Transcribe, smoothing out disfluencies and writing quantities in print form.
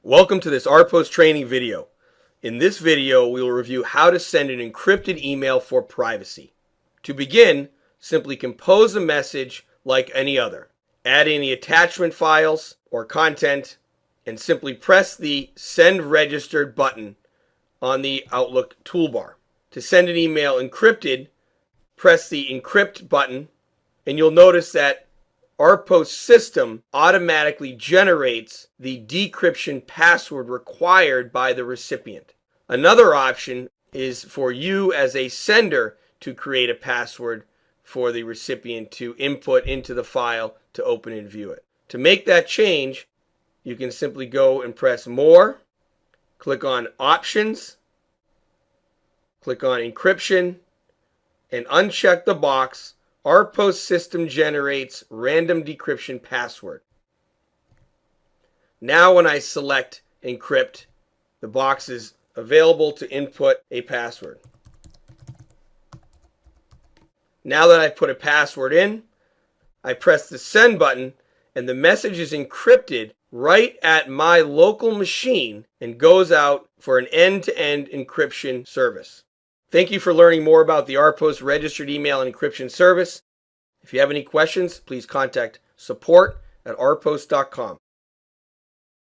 Welcome to this RPost training video. In this video, we will review how to send an encrypted email for privacy. To begin, simply compose a message like any other. Add any attachment files or content and simply press the Send Registered button on the Outlook toolbar. To send an email encrypted, press the Encrypt button and you'll notice that RPost system automatically generates the decryption password required by the recipient. Another option is for you as a sender to create a password for the recipient to input into the file to open and view it. To make that change, you can simply go and press More, click on Options, click on Encryption, and uncheck the box RPost system generates random decryption password. Now when I select Encrypt, the box is available to input a password. Now that I've put a password in, I press the Send button and the message is encrypted right at my local machine and goes out for an end-to-end encryption service. Thank you for learning more about the RPost registered email and encryption service. If you have any questions, please contact support@rpost.com.